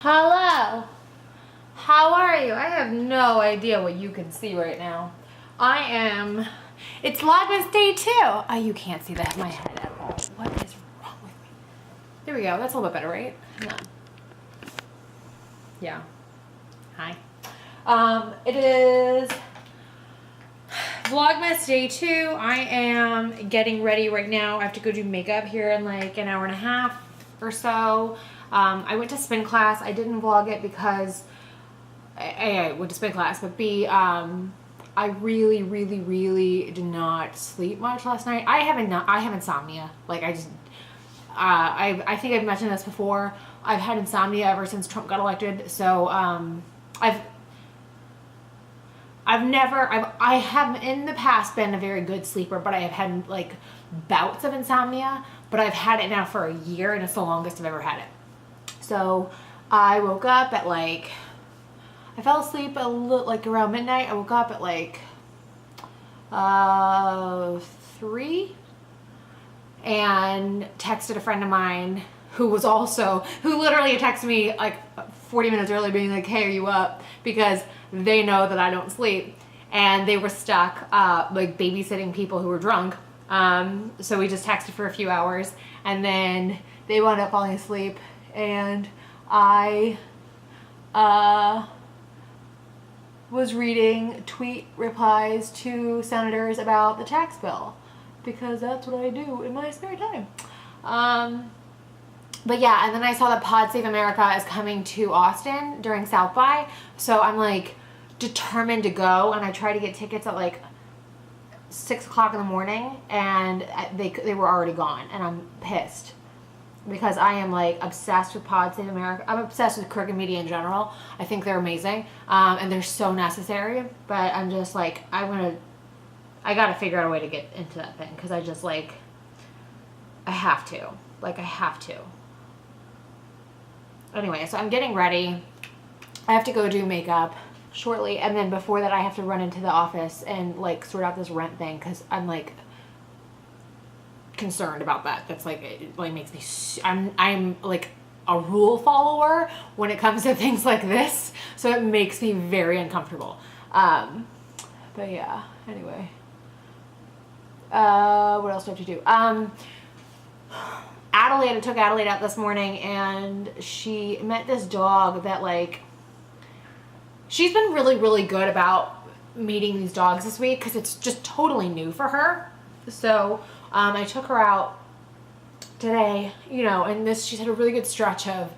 Hello. How are you? I have no idea what you can see right now. It's Vlogmas day 2. Oh, you can't see that in my head at all. What is wrong with me? There we go. That's a little bit better, right? Yeah. Hi. It is Vlogmas day 2. I am getting ready right now. I have to go do makeup here in like an hour and a half or so. I went to spin class. I didn't vlog it because A, I went to spin class, but B, I really did not sleep much last night. I have insomnia. Like I think I've mentioned this before. I've had insomnia ever since Trump got elected. So, I have in the past been a very good sleeper, but I have had like bouts of insomnia, but I've had it now for a year and it's the longest I've ever had it. So I woke up at I fell asleep like around midnight. I woke up at 3 and texted a friend of mine who literally texted me like 40 minutes early being like, hey, are you up? Because they know that I don't sleep. And they were stuck like babysitting people who were drunk. So we just texted for a few hours and then they wound up falling asleep and I was reading tweet replies to senators about the tax bill because that's what I do in my spare time. But yeah, and then I saw that Pod Save America is coming to Austin during South by, so I'm like determined to go, and I tried to get tickets at like 6 o'clock in the morning and they were already gone, and I'm pissed because I am like obsessed with Pod Save America. I'm obsessed with Crooked Media in general. I think they're amazing, and they're so necessary, but I'm just like, I gotta figure out a way to get into that thing because I just like, I have to. Anyway, so I'm getting ready. I have to go do makeup shortly, and then before that I have to run into the office and like sort out this rent thing because I'm like concerned about that. That's like, it like makes me, I'm like a rule follower when it comes to things like this, so it makes me very uncomfortable. But yeah, anyway, what else do I have to do? I took Adelaide out this morning and she met this dog that like, she's been really good about meeting these dogs this week because it's just totally new for her. So I took her out today, you know, and she's had a really good stretch of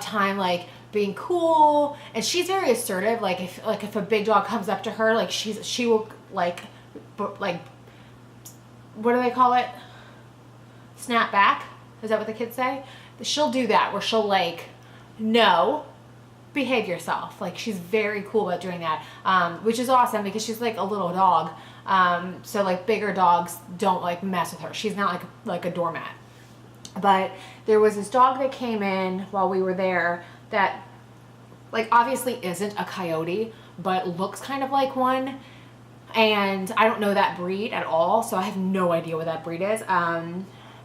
time like being cool, and she's very assertive. Like if a big dog comes up to her, like she will like what do they call it? Snap back. Is that what the kids say? She'll do that where she'll like, no, behave yourself. Like she's very cool about doing that, which is awesome because she's like a little dog. So like bigger dogs don't like mess with her. She's not like a doormat. But there was this dog that came in while we were there that like obviously isn't a coyote, but looks kind of like one. And I don't know that breed at all, so I have no idea what that breed is.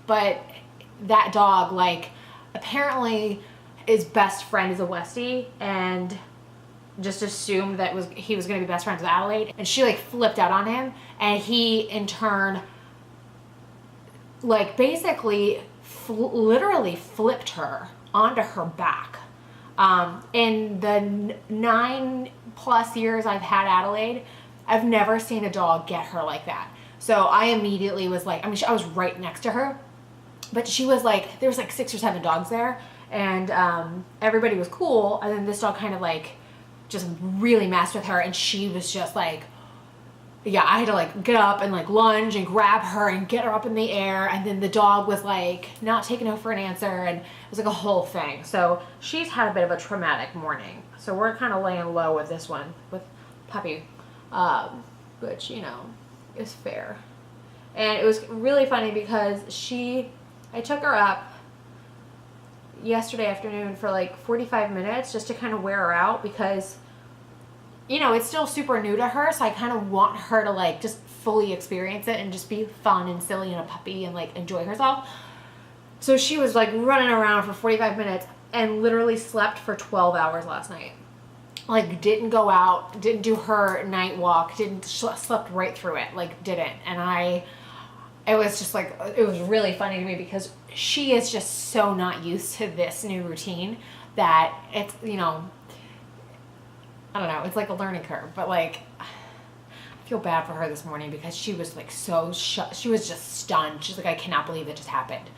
But that dog, like, apparently his best friend is a Westie and just assumed that he was going to be best friends with Adelaide. And she, like, flipped out on him. And he, in turn, like, basically literally flipped her onto her back. In the 9+ years I've had Adelaide, I've never seen a dog get her like that. So I immediately was like, I mean, I was right next to her. But she was like, there was like 6 or 7 dogs there, and everybody was cool, and then this dog kind of like just really messed with her, and she was just like, yeah, I had to like get up and like lunge and grab her and get her up in the air, and then the dog was like not taking no for an answer, and it was like a whole thing. So she's had a bit of a traumatic morning, so we're kind of laying low with this one, with Puppy, which, you know, is fair. And it was really funny because I took her up yesterday afternoon for like 45 minutes just to kind of wear her out because, you know, it's still super new to her, so I kind of want her to like just fully experience it and just be fun and silly and a puppy and like enjoy herself. So she was like running around for 45 minutes. and literally slept for 12 hours last night. Like, didn't go out, didn't do her night walk, slept right through it, like, didn't. And it was just like, it was really funny to me because she is just so not used to this new routine that it's, you know, I don't know, it's like a learning curve. But like, I feel bad for her this morning because she was like she was just stunned. She's like, I cannot believe it just happened.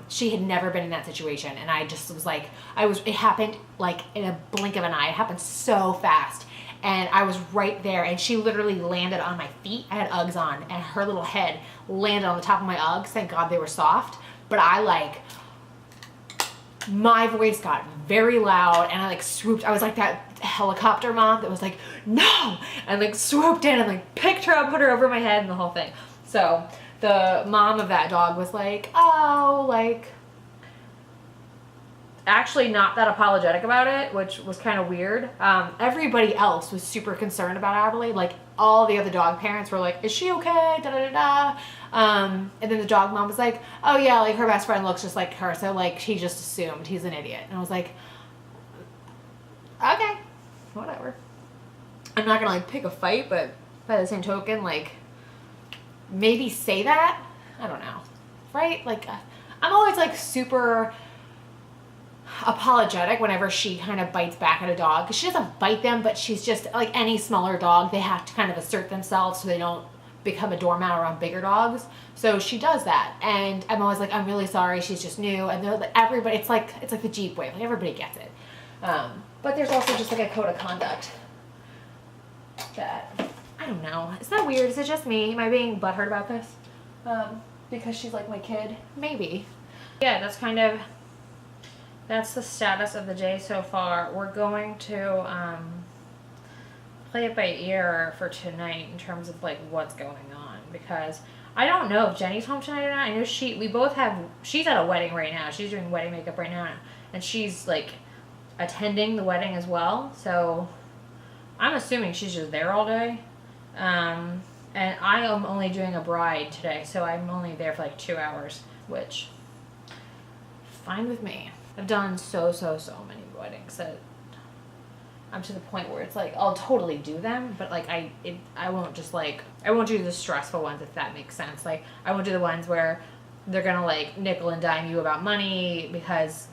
She had never been in that situation, and I just was like, it happened like in a blink of an eye. It happened so fast, and I was right there, and she literally landed on my feet. I had Uggs on, and her little head landed on the top of my Uggs. Thank God they were soft, but my voice got very loud, and I like swooped. I was like that helicopter mom that was like, no, and like swooped in and like picked her up, put her over my head, and the whole thing. So the mom of that dog was like, oh, like, actually not that apologetic about it, which was kind of weird. Everybody else was super concerned about Adelaide. Like, all the other dog parents were like, is she okay? Da da da da. And then the dog mom was like, oh yeah, like her best friend looks just like her, so like he just assumed he's an idiot. And I was like, okay, whatever. I'm not gonna like pick a fight, but by the same token, like, maybe say that. I don't know, right? Like, I'm always like super apologetic whenever she kind of bites back at a dog, because she doesn't bite them, but she's just like any smaller dog, they have to kind of assert themselves so they don't become a doormat around bigger dogs. So she does that, and I'm always like, I'm really sorry, she's just new. And they're like, everybody, it's like the Jeep wave, like everybody gets it. But there's also just like a code of conduct that, I don't know, is that weird? Is it just me? Am I being butthurt about this? Because she's like my kid? Maybe. Yeah, that's the status of the day so far. We're going to play it by ear for tonight in terms of like what's going on, because I don't know if Jenny's home tonight or not. I know she's at a wedding right now. She's doing wedding makeup right now, and she's like attending the wedding as well. So I'm assuming she's just there all day. And I am only doing a bride today, so I'm only there for like 2 hours, which fine with me. I've done so many weddings that I'm to the point where it's like I'll totally do them, but like I won't do the stressful ones, if that makes sense. Like, I won't do the ones where they're gonna like nickel and dime you about money, because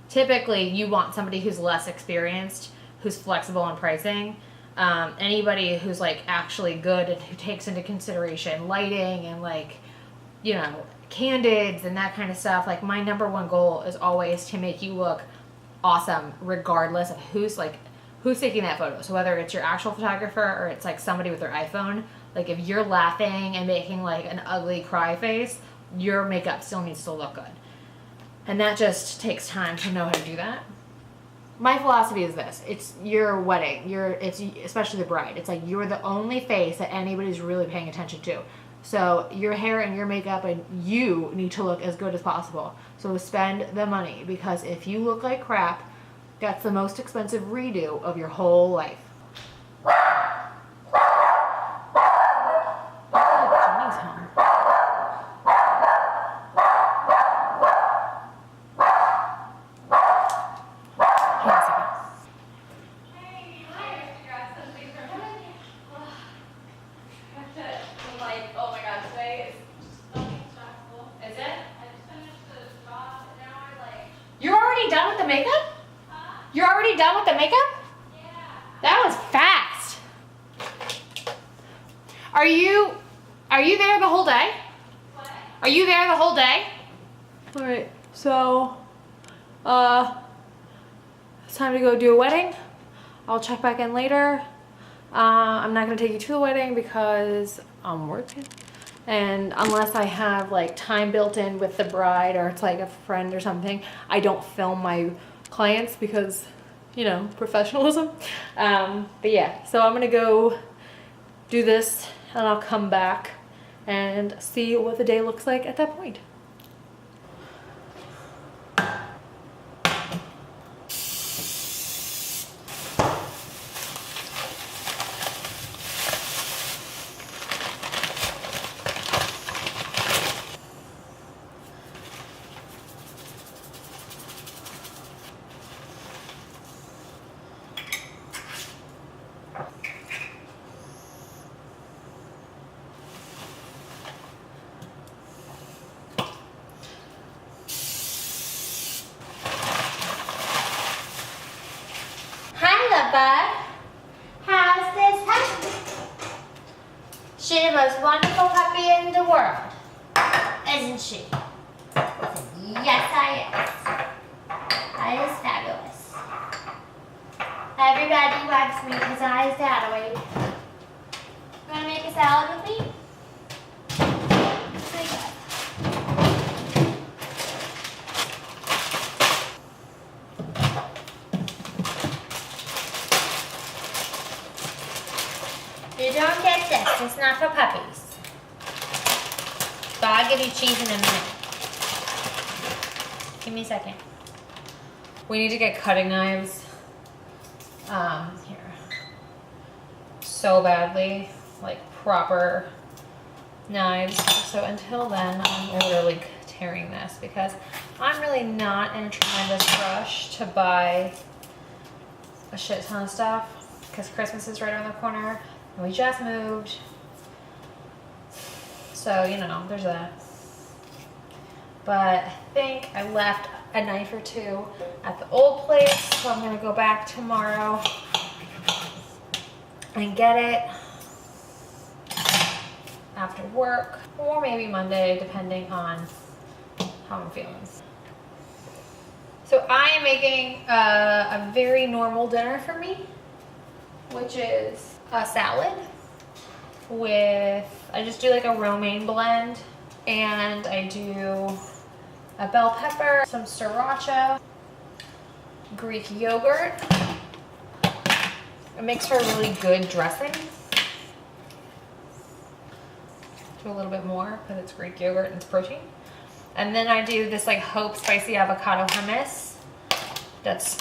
typically you want somebody who's less experienced, who's flexible on pricing. Anybody who's like actually good and who takes into consideration lighting and like, you know, candids and that kind of stuff. Like, my number one goal is always to make you look awesome regardless of who's taking that photo. So whether it's your actual photographer or it's like somebody with their iPhone, like if you're laughing and making like an ugly cry face, your makeup still needs to look good. And that just takes time to know how to do that. My philosophy is this: it's your wedding, it's especially the bride. It's like you're the only face that anybody's really paying attention to. So your hair and your makeup and you need to look as good as possible. So spend the money, because if you look like crap, that's the most expensive redo of your whole life. Jenny's home. Done with the makeup? You're already done with the makeup? Yeah. That was fast. Are you there the whole day? What? Are you there the whole day? All right. So, it's time to go do a wedding. I'll check back in later. I'm not gonna take you to the wedding because I'm working. And unless I have like time built in with the bride, or it's like a friend or something, I don't film my clients because, you know, professionalism. But yeah, so I'm gonna go do this and I'll come back and see what the day looks like at that point. Bud. How's this puppy? She's the most wonderful puppy in the world, isn't she? Yes, I am. I is fabulous. Everybody loves me because I is Adelaide. You want to make a salad with me? You don't get this. It's not for puppies. But I'll give you cheese in a minute. Give me a second. We need to get cutting knives. Here. So badly. Like proper knives. So until then, I'm literally tearing this because I'm really not in a tremendous rush to buy a shit ton of stuff because Christmas is right around the corner and we just moved. So, you know, there's that. But I think I left a knife or two at the old place, so I'm gonna go back tomorrow and get it after work, or maybe Monday, depending on how I'm feeling. So I am making a very normal dinner for me, which is a salad with, I just do like a romaine blend, and I do a bell pepper, some sriracha, Greek yogurt. It makes for a really good dressing. Do a little bit more because it's Greek yogurt and it's protein. And then I do this like Hope spicy avocado hummus. That's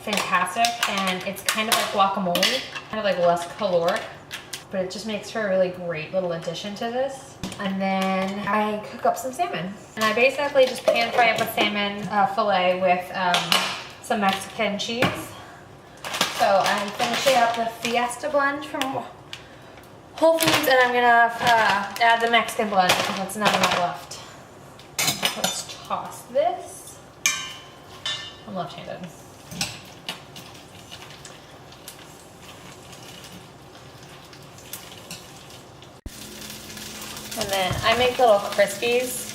fantastic, and it's kind of like guacamole, kind of like less caloric, but it just makes for a really great little addition to this. And then I cook up some salmon. And I basically just pan fry up a salmon fillet with some Mexican cheese. So I'm finishing up the Fiesta blend from Whole Foods, and I'm gonna add the Mexican blend because that's not enough left. Let's toss this. I'm left-handed. And then I make little Crispies.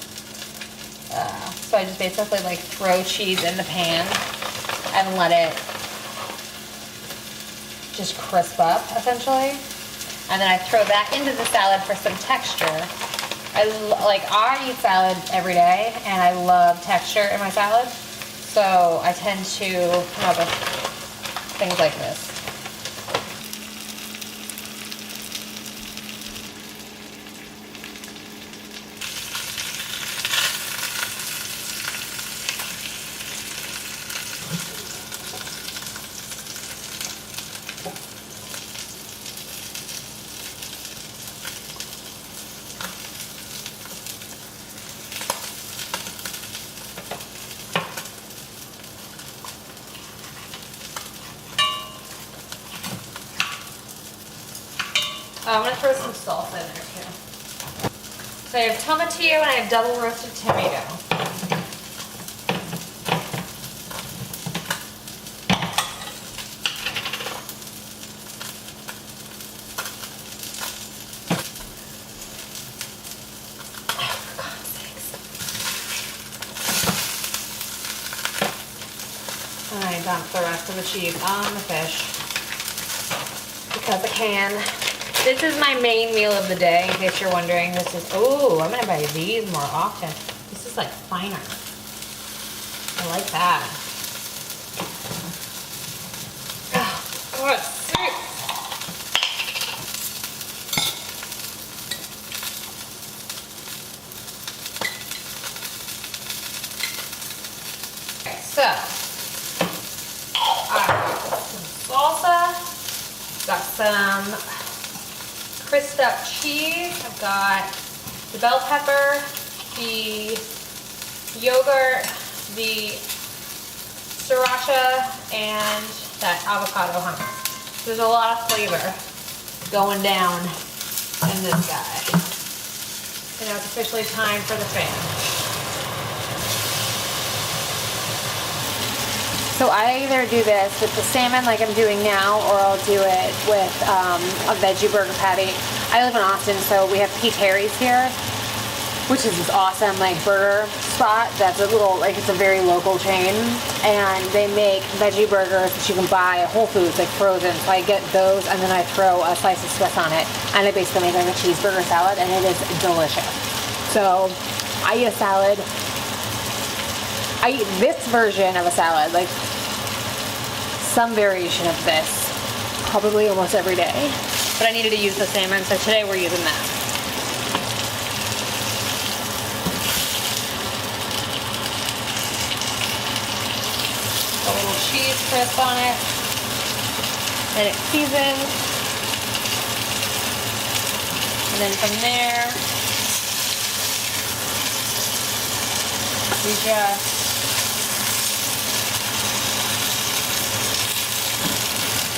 So I just basically like throw cheese in the pan and let it just crisp up essentially. And then I throw that into the salad for some texture. I eat salad every day and I love texture in my salad. So I tend to come up with things like this. I'm gonna throw some salsa in there too. So I have tomatillo and I have double roasted tomato. Oh, for God's sakes. And I dump the rest of the cheese on the fish because I can. This is my main meal of the day, in case you're wondering. This is, oh, I'm gonna buy these more often. This is like finer. I like that. Oh, God, sick. Okay, so, I got some salsa, got some crisped up cheese. I've got the bell pepper, the yogurt, the sriracha, and that avocado hummus. There's a lot of flavor going down in this guy. And now it's officially time for the fan. So I either do this with the salmon like I'm doing now, or I'll do it with a veggie burger patty. I live in Austin, so we have P. Terry's here, which is this awesome like burger spot that's a little, like it's a very local chain, and they make veggie burgers that you can buy at Whole Foods, like frozen. So I get those and then I throw a slice of Swiss on it, and I basically make like a cheeseburger salad, and it is delicious. So I eat a salad. I eat this version of a salad, like some variation of this, probably almost every day. But I needed to use the salmon, so today we're using that. A little cheese crisp on it, and it's seasoned. And then from there, we just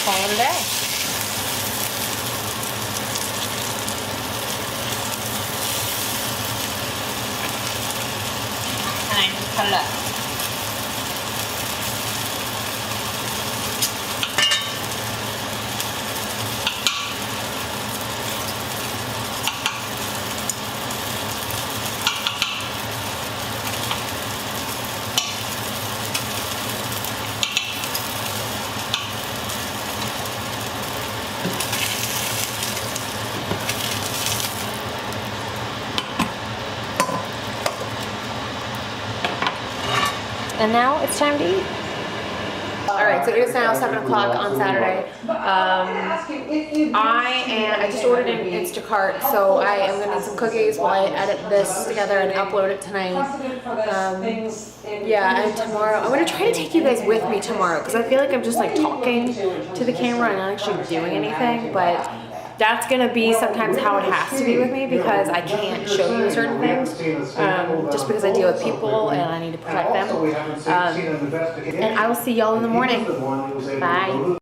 call it a day. And I just cut it up. And now it's time to eat. All right, so it is now 7 o'clock on Saturday. I just ordered in Instacart, so I am gonna eat some cookies while I edit this together and upload it tonight. Yeah, and tomorrow, I'm gonna try to take you guys with me tomorrow, because I feel like I'm just like talking to the camera and not actually doing anything, but that's gonna be sometimes how it has to be with me, because I can't show you certain things, just because I deal with people and I need to protect them. And I will see y'all in the morning. Bye.